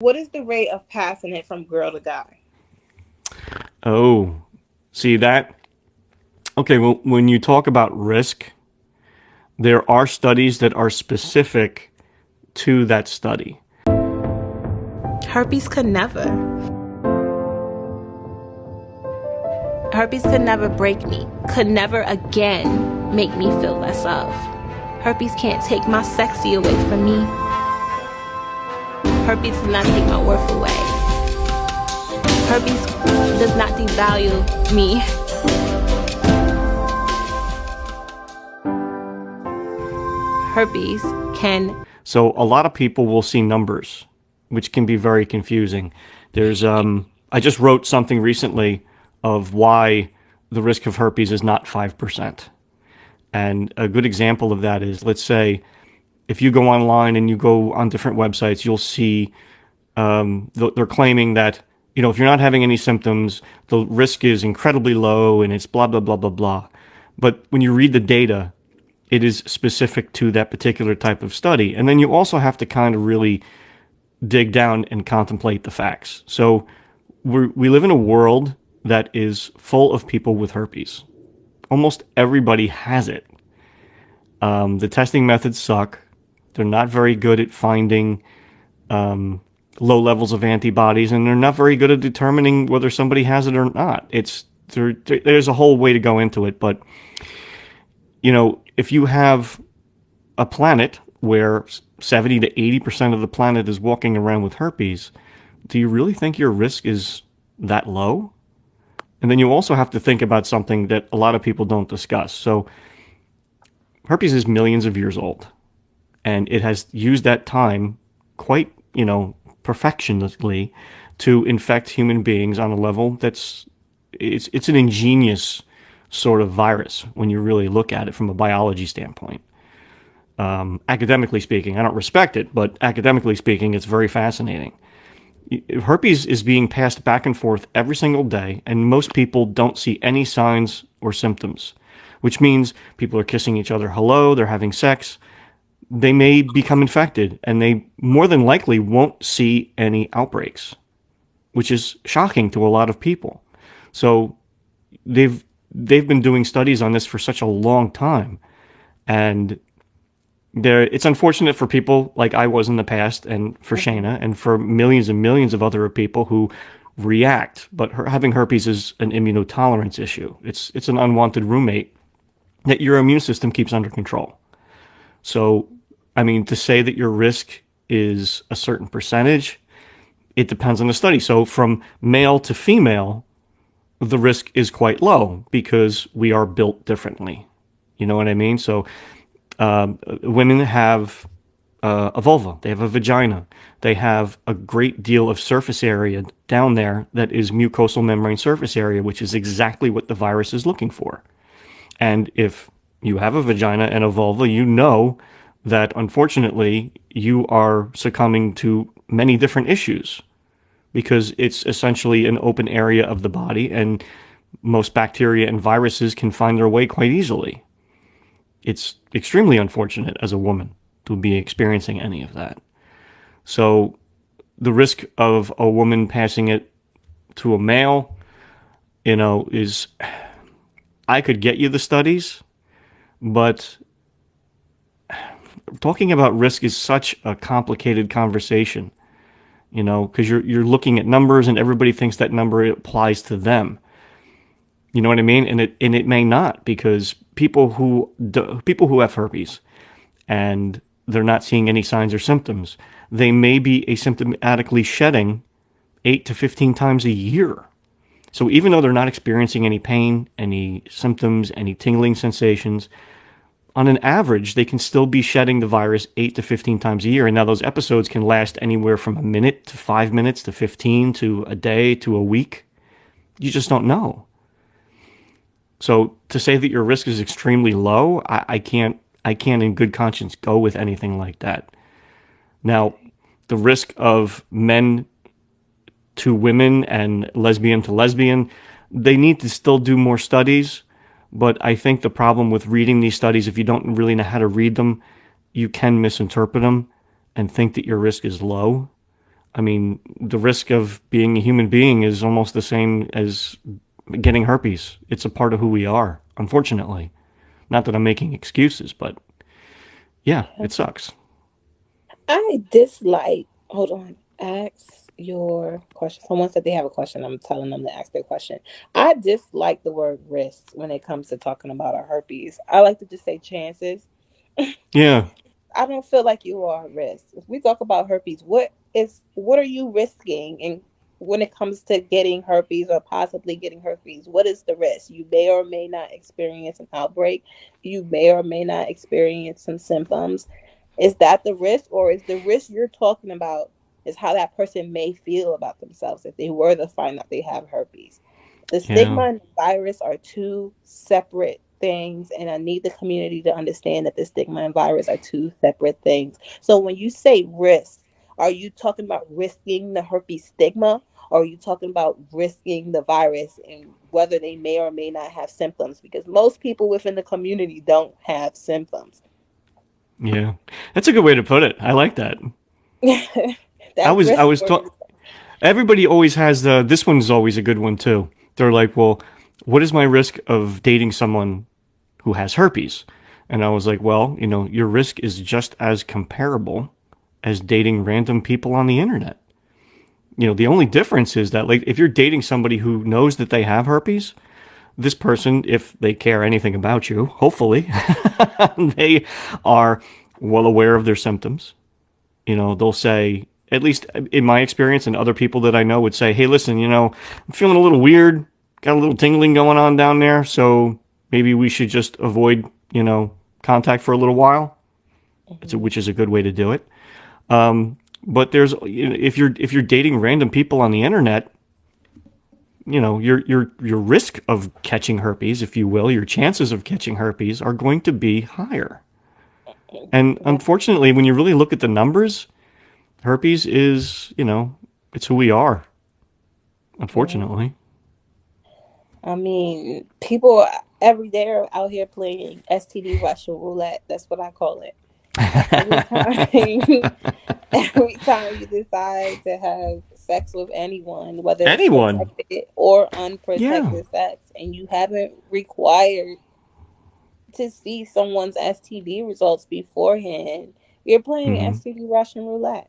What is the rate of passing it from girl to guy? Oh, see that? Okay, well, when you talk about risk, there are studies that are specific to that study. Herpes could never. Herpes could never break me, could never again make me feel less of. Herpes can't take my sexy away from me. Herpes does not take my worth away. Herpes does not devalue me. Herpes can. So a lot of people will see numbers, which can be very confusing. I just wrote something recently of why the risk of herpes is not 5%. And a good example of that is, let's say, if you go online and you go on different websites, you'll see they're claiming that, if you're not having any symptoms, the risk is incredibly low and it's blah, blah, blah, blah, blah. But when you read the data, it is specific to that particular type of study. And then you also have to kind of really dig down and contemplate the facts. So we live in a world that is full of people with herpes. Almost everybody has it. The testing methods suck. They're not very good at finding low levels of antibodies, and they're not very good at determining whether somebody has it or not. There's a whole way to go into it, but if you have a planet where 70 to 80% of the planet is walking around with herpes, do you really think your risk is that low? And then you also have to think about something that a lot of people don't discuss. So herpes is millions of years old, and it has used that time quite, perfectionistly to infect human beings on a level it's an ingenious sort of virus when you really look at it from a biology standpoint. Academically speaking, I don't respect it, but academically speaking, it's very fascinating. Herpes is being passed back and forth every single day, and most people don't see any signs or symptoms, which means people are kissing each other hello, they're having sex. They may become infected, and they more than likely won't see any outbreaks, which is shocking to a lot of people. So they've been doing studies on this for such a long time, and it's unfortunate for people like I was in the past, and for Shayna, and for millions and millions of other people who react. But having herpes is an immunotolerance issue. It's an unwanted roommate that your immune system keeps under control. So, I mean, to say that your risk is a certain percentage, it depends on the study. So from male to female, the risk is quite low because we are built differently. You know what I mean? So women have a vulva, they have a vagina, they have a great deal of surface area down there that is mucosal membrane surface area, which is exactly what the virus is looking for. And if you have a vagina and a vulva, you know that unfortunately you are succumbing to many different issues because it's essentially an open area of the body, and most bacteria and viruses can find their way quite easily. It's extremely unfortunate as a woman to be experiencing any of that. So the risk of a woman passing it to a male, is, I could get you the studies, but talking about risk is such a complicated conversation, because you're looking at numbers and everybody thinks that number applies to them. You know what I mean? And it may not, because people who have herpes and they're not seeing any signs or symptoms, they may be asymptomatically shedding 8 to 15 times a year. So even though they're not experiencing any pain, any symptoms, any tingling sensations, on an average, they can still be shedding the virus 8 to 15 times a year. And now those episodes can last anywhere from a minute to 5 minutes to 15 to a day to a week. You just don't know. So to say that your risk is extremely low, I can't in good conscience go with anything like that. Now, the risk of men to women and lesbian to lesbian, they need to still do more studies. But I think the problem with reading these studies, if you don't really know how to read them, you can misinterpret them and think that your risk is low. I mean, the risk of being a human being is almost the same as getting herpes. It's a part of who we are, unfortunately. Not that I'm making excuses, but yeah, Yeah. it sucks. I dislike. Hold on. Ask your question. Someone said they have a question. I'm telling them to ask their question. I dislike the word risk when it comes to talking about our herpes. I like to just say chances. Yeah, I don't feel like you are at risk. If we talk about herpes, what are you risking? And when it comes to getting herpes or possibly getting herpes, what is the risk? You may or may not experience an outbreak. You may or may not experience some symptoms. Is that the risk, or is the risk you're talking about is how that person may feel about themselves if they were to find out they have herpes? The yeah, stigma and the virus are two separate things, and I need the community to understand that the stigma and virus are two separate things. So when you say risk, are you talking about risking the herpes stigma, or are you talking about risking the virus and whether they may or may not have symptoms? Because most people within the community don't have symptoms. yeah. That's a good way to put it. I like that. I That was, I risk was word. taught. Everybody always has the. This one's always a good one too. They're like, well, what is my risk of dating someone who has herpes? And I was like, well, your risk is just as comparable as dating random people on the internet. The only difference is that, like, if you're dating somebody who knows that they have herpes, this person, if they care anything about you, hopefully, they are well aware of their symptoms. They'll say, at least in my experience, and other people that I know would say, hey, listen, I'm feeling a little weird, got a little tingling going on down there, so maybe we should just avoid, contact for a little while, Mhm. which is a good way to do it. But if you're dating random people on the internet, your risk of catching herpes, if you will, your chances of catching herpes are going to be higher. And Yeah. unfortunately, when you really look at the numbers, herpes is, it's who we are, Yeah. unfortunately. I mean, people every day are out here playing STD Russian roulette. That's what I call it. Every time, every time you decide to have sex with anyone, whether it's Anyone. protected or Yeah. unprotected sex, and you haven't required to see someone's STD results beforehand, you're playing Hmm. STD Russian roulette.